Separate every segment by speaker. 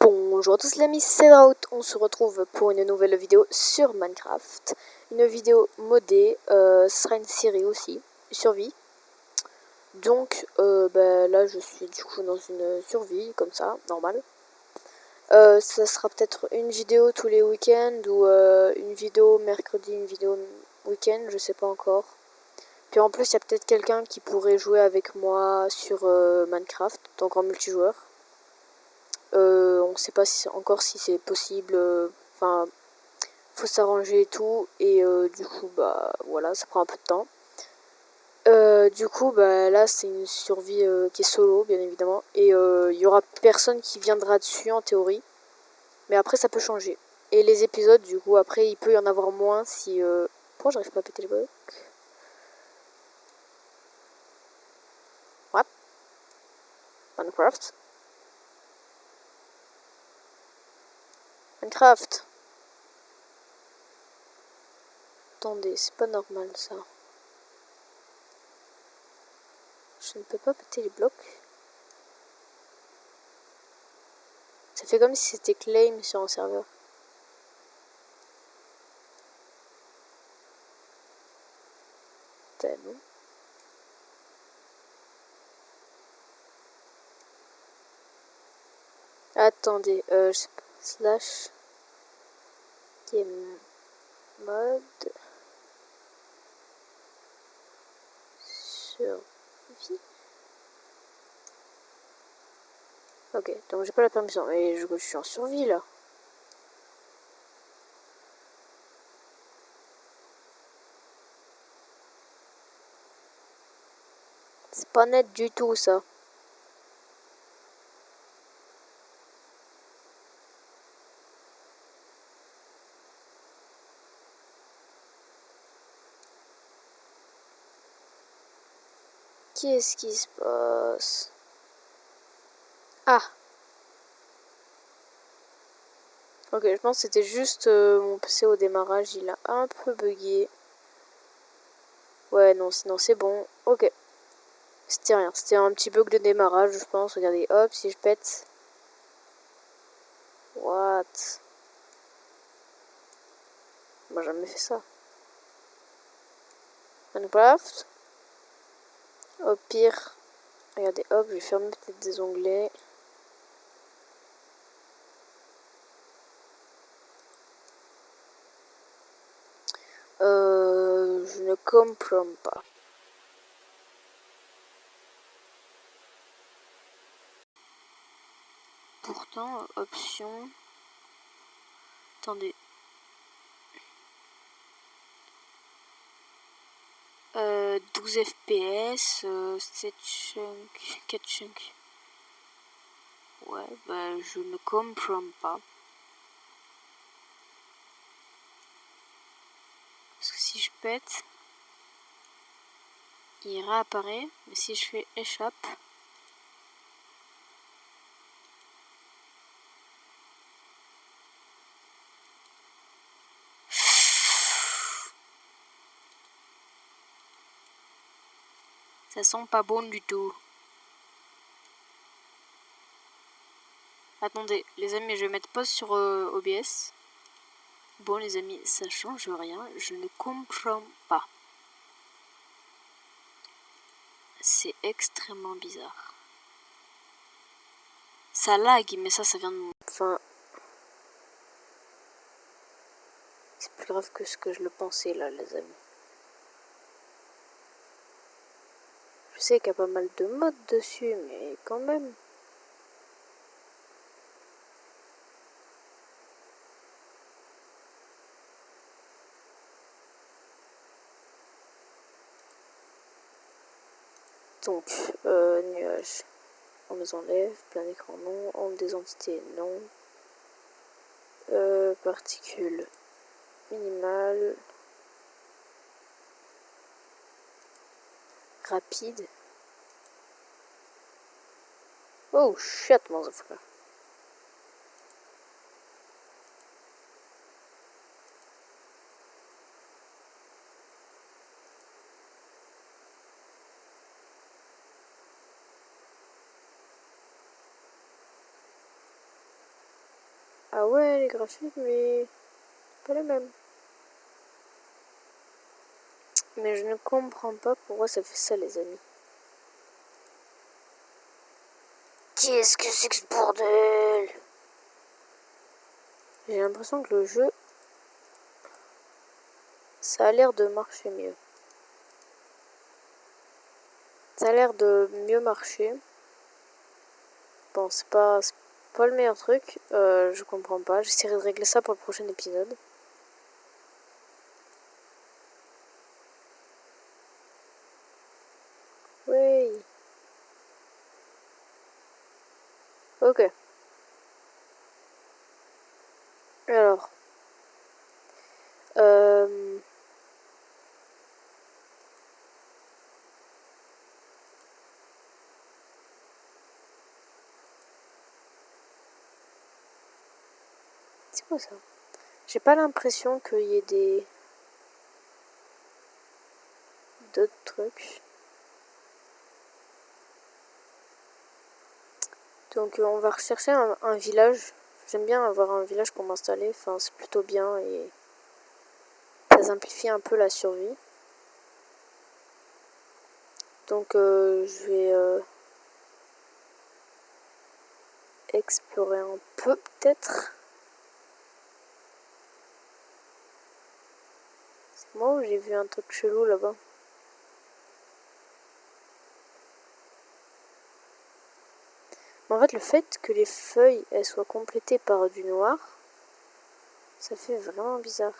Speaker 1: Bonjour à tous les amis, c'est Draut, on se retrouve pour une nouvelle vidéo sur Minecraft. Une vidéo modée, ce sera une série aussi, survie. Donc là je suis du coup dans une survie, comme ça, normal. Ça sera peut-être une vidéo tous les week-ends ou une vidéo mercredi, une vidéo week-end, je sais pas encore. Puis en plus il y a peut-être quelqu'un qui pourrait jouer avec moi sur Minecraft, donc en multijoueur. On sait pas encore si c'est possible, enfin faut s'arranger et tout, et du coup bah voilà, ça prend un peu de temps. Du coup bah là c'est une survie qui est solo bien évidemment, et il y aura personne qui viendra dessus en théorie, mais après ça peut changer. Et les épisodes du coup après il peut y en avoir moins si pourquoi j'arrive pas à péter les blocs? What? Minecraft. Attendez, c'est pas normal ça. Je ne peux pas péter les blocs. Ça fait comme si c'était claim sur un serveur. Non. Attendez, slash game mode survie. Ok, donc j'ai pas la permission, mais je suis en survie là. C'est pas net du tout ça. Qu'est-ce qui se passe? Ah. Ok, je pense que c'était juste mon PC au démarrage, il a un peu bugué. Ouais, non, sinon c'est bon. Ok. C'était rien, c'était un petit bug de démarrage, je pense. Regardez, hop, si je pète. What? Moi, j'ai jamais fait ça. Minecraft. Au pire, regardez, hop, je vais fermer peut-être des onglets. Je ne comprends pas. Pourtant, option. Attendez. 12 FPS, 7 chunks, 4 chunks. Ouais, bah je ne comprends pas. Parce que si je pète, il réapparaît. Mais si je fais échappe, ça sent pas bon du tout. Attendez, les amis, je vais mettre pause sur OBS. Bon, les amis, ça change rien. Je ne comprends pas. C'est extrêmement bizarre. Ça lag, mais ça vient de mon... Enfin... C'est plus grave que ce que je le pensais, là, les amis. Je sais qu'il y a pas mal de modes dessus, mais quand même... Donc, nuages, on les enlève, plein écran non, ombre des entités non, particules minimales, rapide. Oh shit, motherfucker. Ah ouais, les graphiques, mais pas les mêmes. Mais je ne comprends pas pourquoi ça fait ça, les amis. Qu'est-ce que c'est que ce bordel? J'ai l'impression que le jeu, ça a l'air de marcher mieux. Ça a l'air de mieux marcher. Bon, c'est pas le meilleur truc. Je comprends pas. J'essaierai de régler ça pour le prochain épisode. Oui. Ok. Alors. C'est quoi ça? J'ai pas l'impression qu'il y ait d'autres trucs. Donc on va rechercher un village. J'aime bien avoir un village pour m'installer. Enfin, c'est plutôt bien et ça simplifie un peu la survie. Donc je vais explorer un peu peut-être. C'est moi où j'ai vu un truc chelou là-bas. En fait, le fait que les feuilles elles soient complétées par du noir, ça fait vraiment bizarre.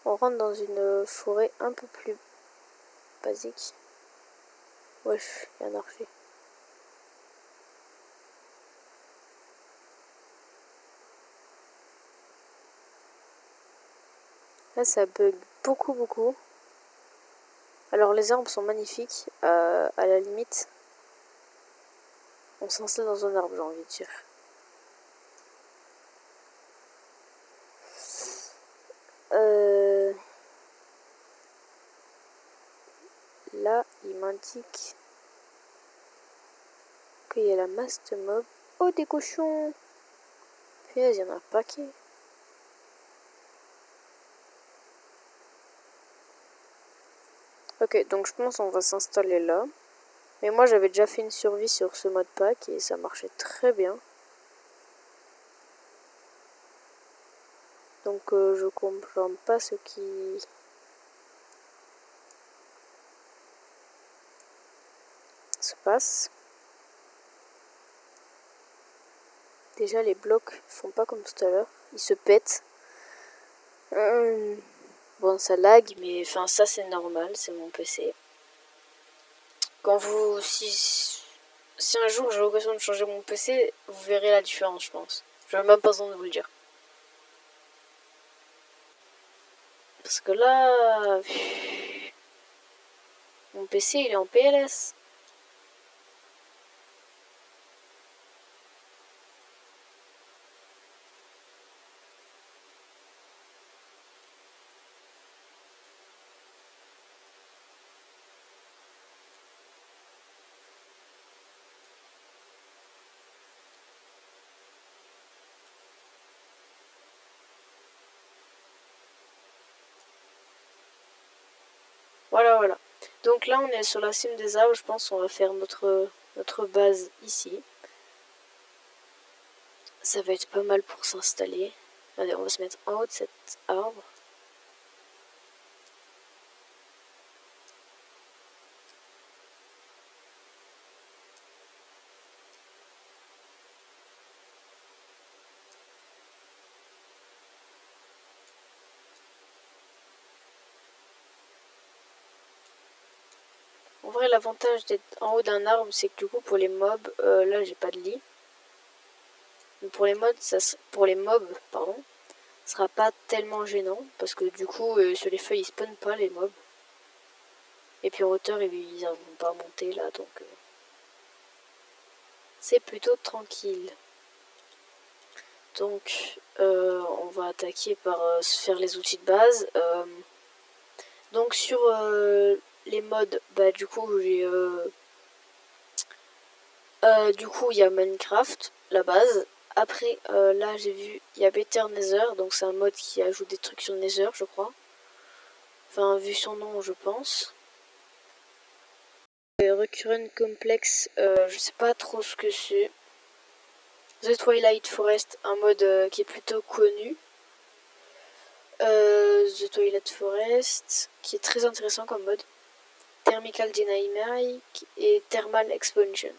Speaker 1: On rentre dans une forêt un peu plus basique. Wesh, il y a un archer. Là, ça bug beaucoup. Alors, les arbres sont magnifiques. À la limite, on s'installe dans un arbre, j'ai envie de dire. Là, il m'indique qu'il y a la masse de mobs. Oh, des cochons! Puis il y en a un paquet. Ok, donc je pense qu'on va s'installer là. Mais moi, j'avais déjà fait une survie sur ce mode pack et ça marchait très bien. Donc je comprends pas ce qui se passe. Déjà les blocs font pas comme tout à l'heure, ils se pètent. Bon, ça lag, mais enfin ça c'est normal, c'est mon PC. Quand vous si un jour j'ai l'occasion de changer mon PC, vous verrez la différence, je pense. Je n'ai même pas besoin de vous le dire. Parce que là, mon PC il est en PLS. Voilà. Donc là, on est sur la cime des arbres. Je pense qu'on va faire notre base ici. Ça va être pas mal pour s'installer. Allez, on va se mettre en haut de cet arbre. En vrai, l'avantage d'être en haut d'un arbre, c'est que du coup, pour les mobs, là, j'ai pas de lit. Mais pour les mobs, pardon, ce sera pas tellement gênant parce que du coup, sur les feuilles, ils spawnent pas les mobs. Et puis en hauteur, ils vont pas monter là, donc c'est plutôt tranquille. Donc, on va attaquer par se faire les outils de base. Donc sur les mods, bah du coup j'ai Du coup, il y a Minecraft, la base. Après, là, j'ai vu, il y a Better Nether, donc c'est un mode qui ajoute des trucs sur Nether, je crois. Enfin, vu son nom, je pense. Recurrent Complex, je sais pas trop ce que c'est. The Twilight Forest, un mode qui est plutôt connu. The Twilight Forest, qui est très intéressant comme mode. Thermical Dynamic et Thermal Expansion.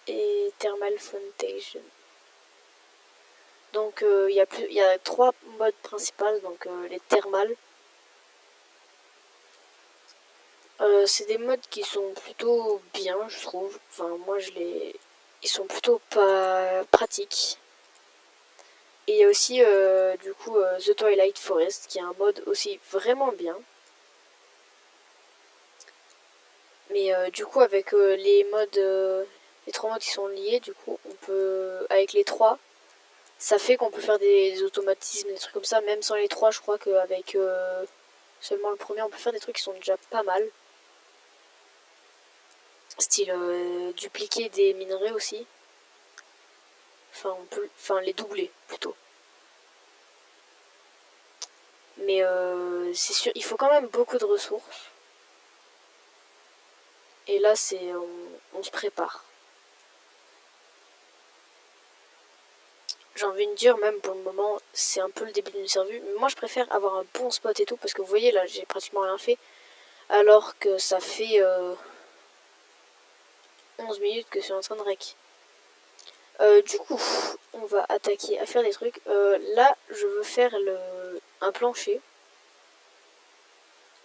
Speaker 1: Et Thermal Foundation. Donc il y a 3 modes principaux, donc les thermales. C'est des modes qui sont plutôt bien, je trouve. Enfin, moi, ils sont plutôt pas pratiques. Et il y a aussi, du coup, The Twilight Forest, qui est un mode aussi vraiment bien. Mais du coup, avec les 3 modes qui sont liés, du coup, on peut, avec les 3, ça fait qu'on peut faire des automatismes, des trucs comme ça. Même sans les 3, je crois qu'avec seulement le premier, on peut faire des trucs qui sont déjà pas mal. Style dupliquer des minerais aussi. Enfin, on peut, les doubler plutôt. Mais c'est sûr, il faut quand même beaucoup de ressources. Et là, on se prépare. J'ai envie de dire, même pour le moment, c'est un peu le début d'une survie. Mais moi, je préfère avoir un bon spot et tout, parce que vous voyez, là, j'ai pratiquement rien fait. Alors que ça fait 11 minutes que je suis en train de rec. Du coup, on va attaquer à faire des trucs. Là, je veux faire un plancher.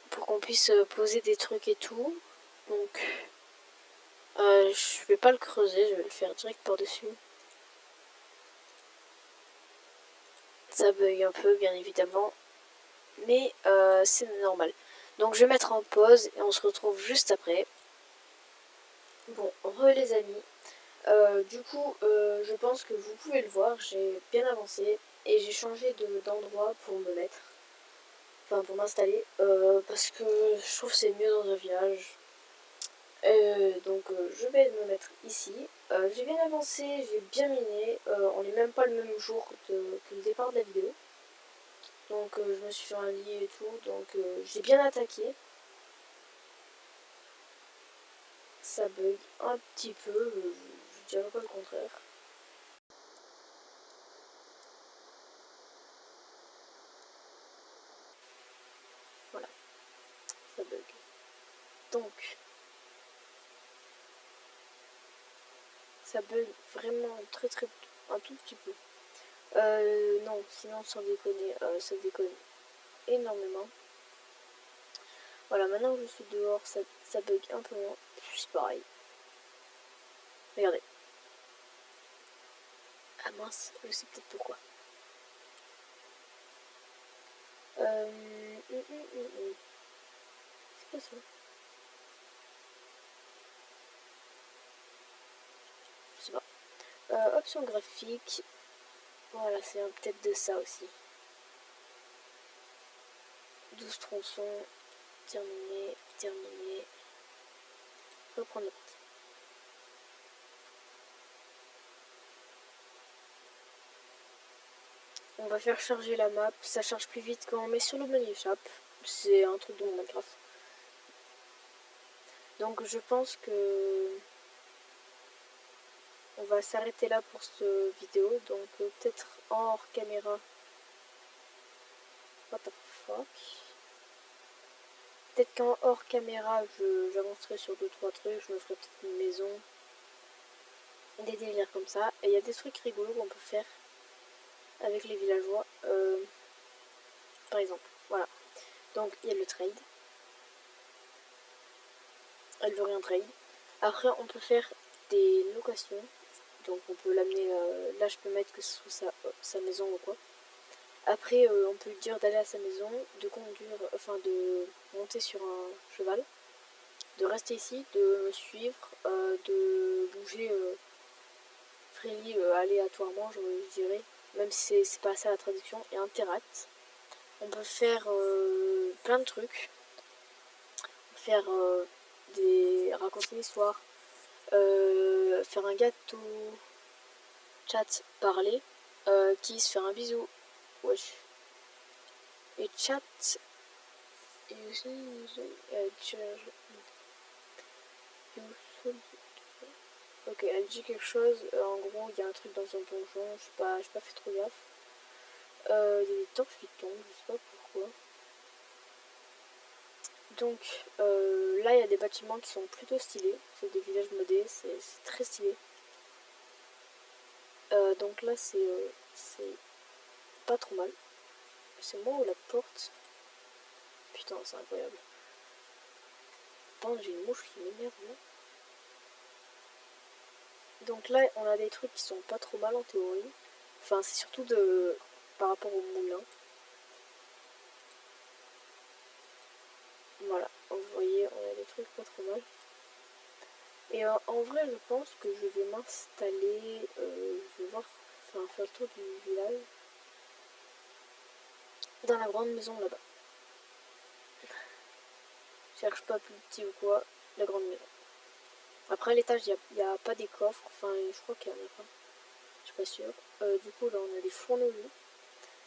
Speaker 1: Pour qu'on puisse poser des trucs et tout. Donc, je vais pas le creuser, je vais le faire direct par-dessus. Ça bug un peu, bien évidemment. Mais c'est normal. Donc, je vais mettre en pause et on se retrouve juste après. Bon, les amis. Du coup, je pense que vous pouvez le voir, j'ai bien avancé et j'ai changé d'endroit pour me mettre, enfin pour m'installer, parce que je trouve que c'est mieux dans un village. Donc je vais me mettre ici. J'ai bien avancé, j'ai bien miné, on n'est même pas le même jour que le départ de la vidéo. Donc je me suis fait un lit et tout, donc j'ai bien attaqué. Ça bug un petit peu, je dirais pas le contraire. Voilà, ça bug. Donc, ça bug vraiment très un tout petit peu. Non, sinon sans déconner, ça déconne énormément. Voilà, maintenant que je suis dehors, ça bug un peu moins. C'est pareil. Regardez. Ah mince, je sais peut-être pourquoi. C'est quoi ça? Je sais pas. Option graphique. Voilà, c'est peut-être de ça aussi. 12 tronçons. Terminé. Reprendre la partie. On va faire charger la map. Ça charge plus vite quand on met sur le menu shop. C'est un truc de Minecraft. Donc je pense que on va s'arrêter là pour cette vidéo. Donc peut-être hors caméra. What the fuck? Peut-être qu'en hors caméra, j'avancerai sur 2-3 trucs. Je me ferai peut-être une maison. Des délires comme ça. Et il y a des trucs rigolos qu'on peut faire avec les villageois. Par exemple, voilà. Donc il y a le trade. Elle veut rien trade. Après, on peut faire des locations. Donc on peut l'amener, là je peux mettre que ce soit sa maison ou quoi. Après on peut lui dire d'aller à sa maison, de conduire, enfin de monter sur un cheval, de rester ici, de me suivre, de bouger freely aléatoirement je dirais, même si c'est pas ça la traduction, et interact. On peut faire plein de trucs. Faire raconter une histoire, faire un gâteau, chat, parler, kiss, faire un bisou, wesh, et chat, ok, elle dit quelque chose, en gros il y a un truc dans son donjon, j'ai pas fait trop gaffe. Il y a des torches qui tombent, je sais pas pourquoi. Donc là il y a des bâtiments qui sont plutôt stylés, c'est des villages modés, c'est très stylé. Donc là c'est pas trop mal. C'est moi ou la porte? Putain c'est incroyable. Attends, j'ai une mouche qui m'énerve là. Donc là on a des trucs qui sont pas trop mal en théorie. Enfin c'est surtout par rapport au moulin. Voilà, vous voyez on a des trucs pas trop mal. Et en vrai je pense que je vais m'installer, je vais voir, faire le tour du village. Dans la grande maison là-bas. Cherche pas plus petit ou quoi, la grande maison. Après à l'étage il n'y a pas des coffres, enfin je crois qu'il y en a pas. Je suis pas sûre. Du coup là on a des fourneaux.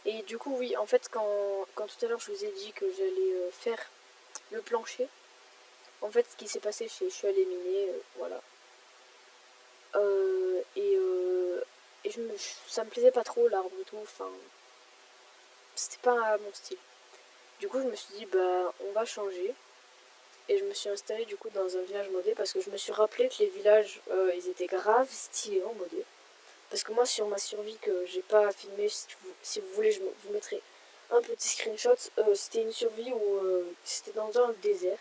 Speaker 1: Et du coup oui, en fait quand tout à l'heure je vous ai dit que j'allais faire le plancher, en fait ce qui s'est passé, je suis allée miner, voilà. Et ça me plaisait pas trop l'arbre et tout, enfin c'était pas mon style. Du coup je me suis dit bah on va changer. Et je me suis installée du coup dans un village modé parce que je me suis rappelé que les villages ils étaient grave stylés en modé. Parce que moi sur ma survie que j'ai pas filmé, si vous voulez je vous mettrai un petit screenshot, c'était une survie où c'était dans un désert.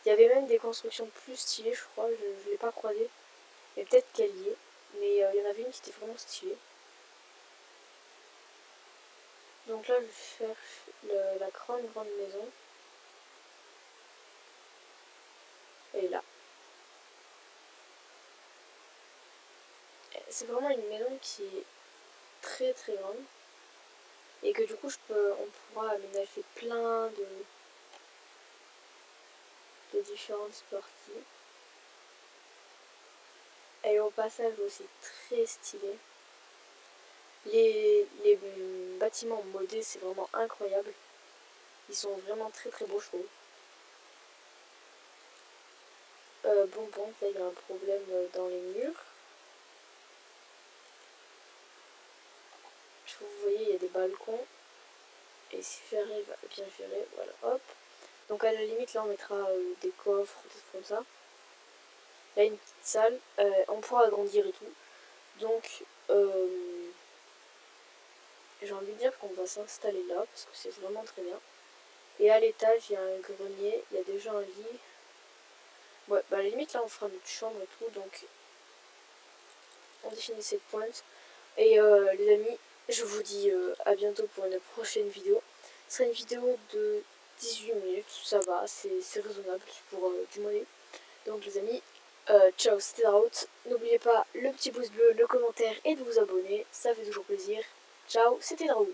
Speaker 1: Il y avait même des constructions plus stylées je crois, je l'ai pas croisée. Mais peut-être qu'elle y est. Mais il y en avait une qui était vraiment stylée. Donc là je cherche la grande maison. Elle est là. C'est vraiment une maison qui est très très grande. Et que du coup on pourra aménager plein de différentes parties. Et au passage aussi très stylé. Les bâtiments modés c'est vraiment incroyable. Ils sont vraiment très très beaux je trouve. Bon, là il y a un problème dans les murs. Vous voyez il y a des balcons. Et si j'arrive à bien gérer, voilà, hop. Donc à la limite là on mettra des coffres, des trucs comme ça. Là une petite salle, on pourra agrandir et tout. Donc j'ai envie de dire qu'on va s'installer là parce que c'est vraiment très bien. Et à l'étage il y a un grenier, il y a déjà un lit. Ouais, bah à la limite là on fera notre chambre et tout, donc on définit cette pointe. Et les amis, je vous dis à bientôt pour une prochaine vidéo. Ce sera une vidéo de 18 minutes, ça va, c'est raisonnable pour du monnaie. Donc les amis, ciao, c'était Draout. N'oubliez pas le petit pouce bleu, le commentaire et de vous abonner, ça fait toujours plaisir. Ciao, c'était Draout.